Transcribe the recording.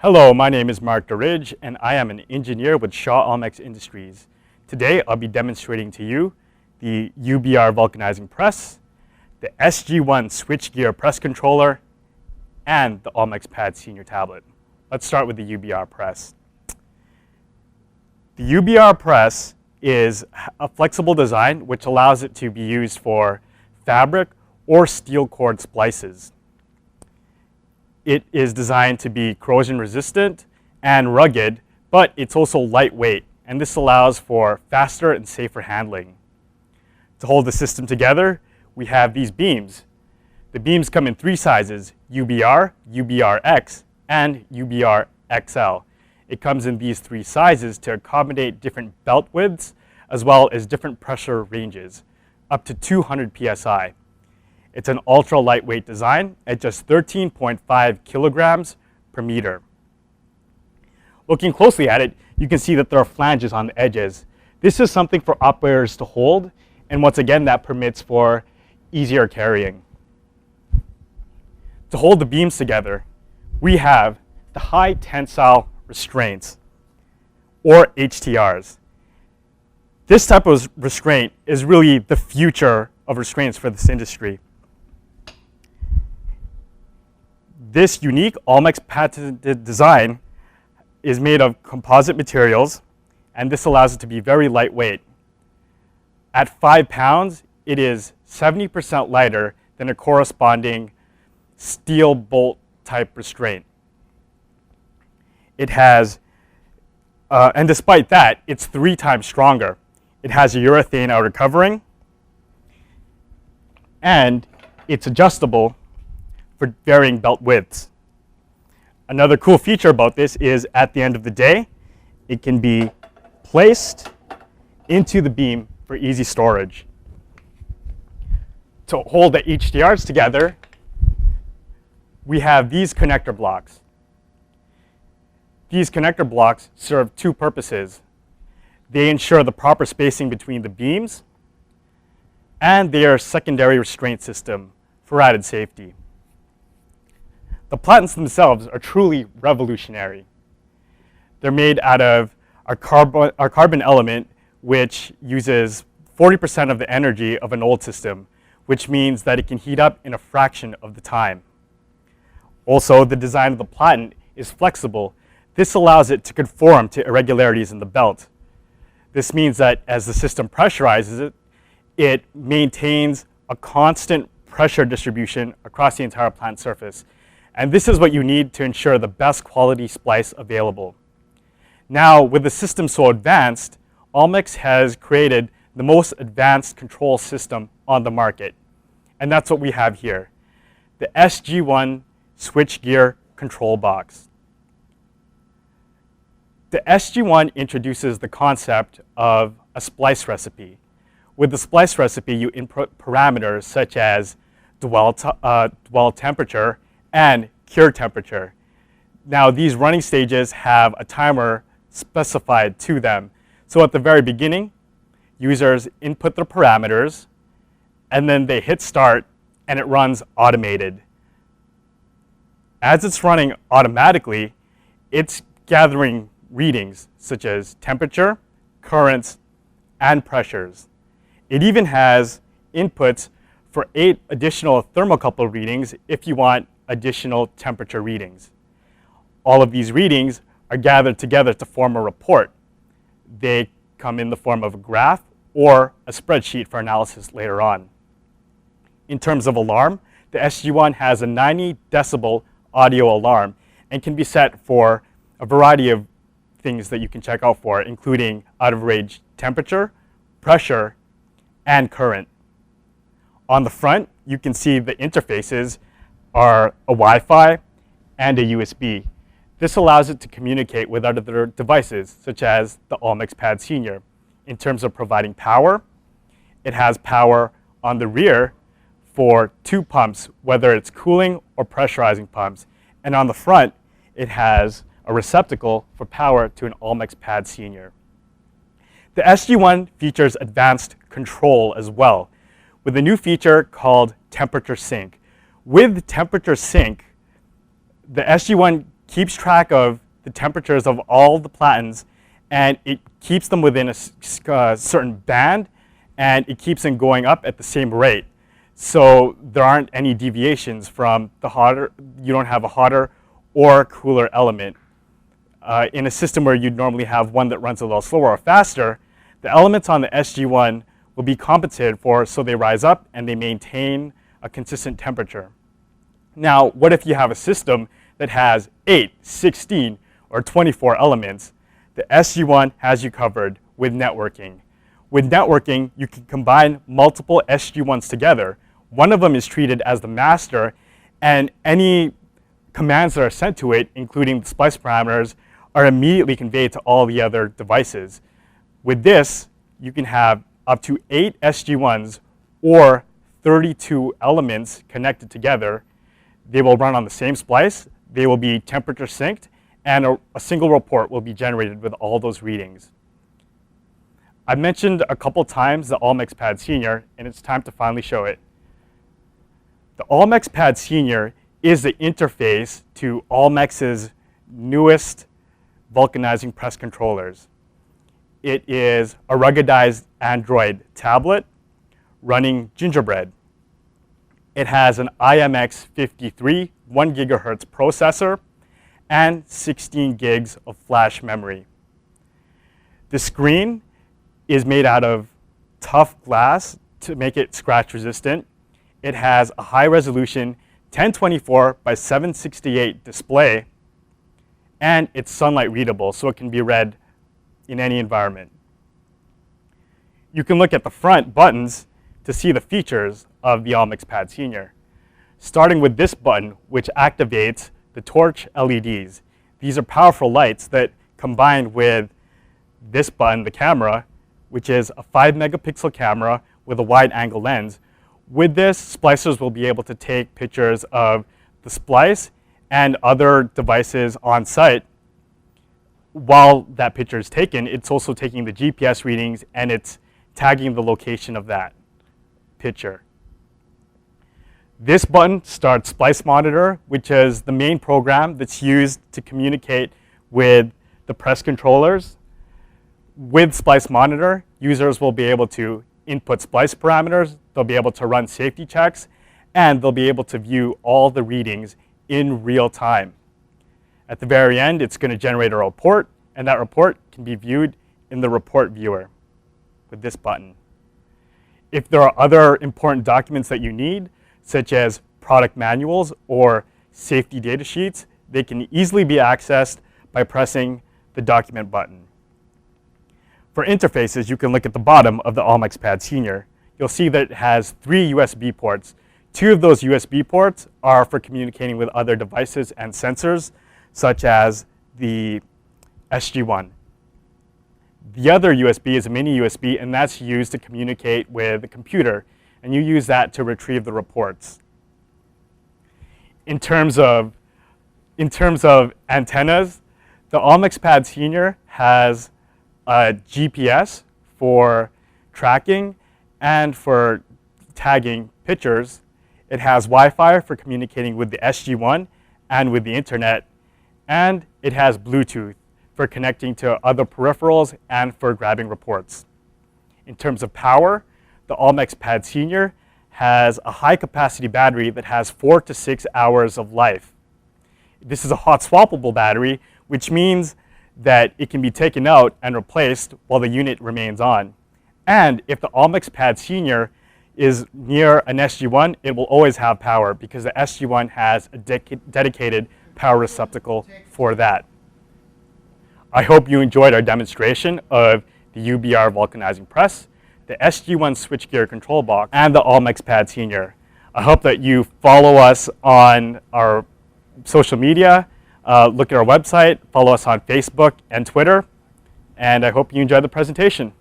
Hello, my name is Mark Durridge, and I am an engineer with Shaw Onyx Industries. Today, I'll be demonstrating to you the UBR vulcanizing press, the SG1 switchgear press controller, and the Onyx Pad Senior tablet. Let's start with the UBR press. The UBR press is a flexible design which allows it to be used for fabric or steel cord splices. It is designed to be corrosion resistant and rugged, but it's also lightweight, and this allows for faster and safer handling. To hold the system together, we have these beams. The beams come in three sizes: UBR, UBRX, and UBRXL. It comes in these three sizes to accommodate different belt widths as well as different pressure ranges, up to 200 psi. It's an ultra lightweight design at just 13.5 kilograms per meter. Looking closely at it, you can see that there are flanges on the edges. This is something for operators to hold, and once again, that permits for easier carrying. To hold the beams together, we have the high tensile restraints, or HTRs. This type of restraint is really the future of restraints for this industry. This unique Onyx patented design is made of composite materials, and this allows it to be very lightweight. At 5 pounds, it is 70% lighter than a corresponding steel bolt type restraint. It has, and despite that, it's 3 times stronger. It has a urethane outer covering, and it's adjustable for varying belt widths. Another cool feature about this is at the end of the day, it can be placed into the beam for easy storage. To hold the HDRs together, we have these connector blocks. These connector blocks serve two purposes. They ensure the proper spacing between the beams, and they are a secondary restraint system for added safety. The platens themselves are truly revolutionary. They're made out of our carbon element, which uses 40% of the energy of an old system, which means that it can heat up in a fraction of the time. Also, the design of the platen is flexible. This allows it to conform to irregularities in the belt. This means that as the system pressurizes it, it maintains a constant pressure distribution across the entire platen surface. And this is what you need to ensure the best quality splice available. Now, with the system so advanced, Onyx has created the most advanced control system on the market. And that's what we have here, the SG1 switchgear control box. The SG1 introduces the concept of a splice recipe. With the splice recipe, you input parameters such as dwell temperature and cure temperature. Now, these running stages have a timer specified to them. So at the very beginning, users input their parameters, and then they hit start, and it runs automated. As it's running automatically, it's gathering readings such as temperature, currents, and pressures. It even has inputs for 8 additional thermocouple readings if you want additional temperature readings. All of these readings are gathered together to form a report. They come in the form of a graph or a spreadsheet for analysis later on. In terms of alarm, the SG1 has a 90 decibel audio alarm and can be set for a variety of things that you can check out for, including out of range temperature, pressure, and current. On the front, you can see the interfaces are a Wi-Fi and a USB. This allows it to communicate with other devices, such as the Onyx Pad Senior. In terms of providing power, it has power on the rear for 2 pumps, whether it's cooling or pressurizing pumps. And on the front, it has a receptacle for power to an Onyx Pad Senior. The SG1 features advanced control as well, with a new feature called temperature sync. With temperature sync, the SG1 keeps track of the temperatures of all the platins, and it keeps them within a certain band, and it keeps them going up at the same rate. So there aren't any deviations from the hotter, you don't have a hotter or cooler element. In a system where you'd normally have one that runs a little slower or faster, the elements on the SG1 will be compensated for, so they rise up and they maintain a consistent temperature. Now, what if you have a system that has 8, 16, or 24 elements? The SG1 has you covered with networking. With networking, you can combine multiple SG1s together. One of them is treated as the master, and any commands that are sent to it, including the splice parameters, are immediately conveyed to all the other devices. With this, you can have up to 8 SG1s or 32 elements connected together. They will run on the same splice, they will be temperature synced, and a single report will be generated with all those readings. I mentioned a couple times the Onyx Pad Senior, and it's time to finally show it. The Onyx Pad Senior is the interface to Onyx's newest vulcanizing press controllers. It is a ruggedized Android tablet running Gingerbread. It has an IMX53 1 gigahertz processor and 16 gigs of flash memory. The screen is made out of tough glass to make it scratch resistant. It has a high resolution 1024 by 768 display, and it's sunlight readable, so it can be read in any environment. You can look at the front buttons to see the features of the Onyx Pad Senior, starting with this button, which activates the torch LEDs. These are powerful lights that, combined with this button, the camera, which is a 5 megapixel camera with a wide angle lens. With this, splicers will be able to take pictures of the splice and other devices on site. While that picture is taken, it's also taking the GPS readings and it's tagging the location of that picture. This button starts Splice Monitor, which is the main program that's used to communicate with the press controllers. With Splice Monitor, users will be able to input splice parameters, they'll be able to run safety checks, and they'll be able to view all the readings in real time. At the very end, it's going to generate a report, and that report can be viewed in the report viewer with this button. If there are other important documents that you need, such as product manuals or safety data sheets, they can easily be accessed by pressing the document button. For interfaces, you can look at the bottom of the Onyx Pad Senior. You'll see that it has 3 USB ports. 2 of those USB ports are for communicating with other devices and sensors, such as the SG1. The other USB is a mini USB, and that's used to communicate with the computer, and you use that to retrieve the reports. In terms of antennas, the Onyx Pad Senior has a GPS for tracking and for tagging pictures. It has Wi-Fi for communicating with the SG1 and with the internet, and it has Bluetooth for connecting to other peripherals and for grabbing reports. In terms of power, the Onyx Pad Senior has a high capacity battery that has 4 to 6 hours of life. This is a hot swappable battery, which means that it can be taken out and replaced while the unit remains on. And if the Onyx Pad Senior is near an SG1, it will always have power because the SG1 has a dedicated power receptacle for that. I hope you enjoyed our demonstration of the UBR vulcanizing press, the SG1 switchgear control box, and the Onyx Pad Senior. I hope that you follow us on our social media, look at our website, follow us on Facebook and Twitter, and I hope you enjoyed the presentation.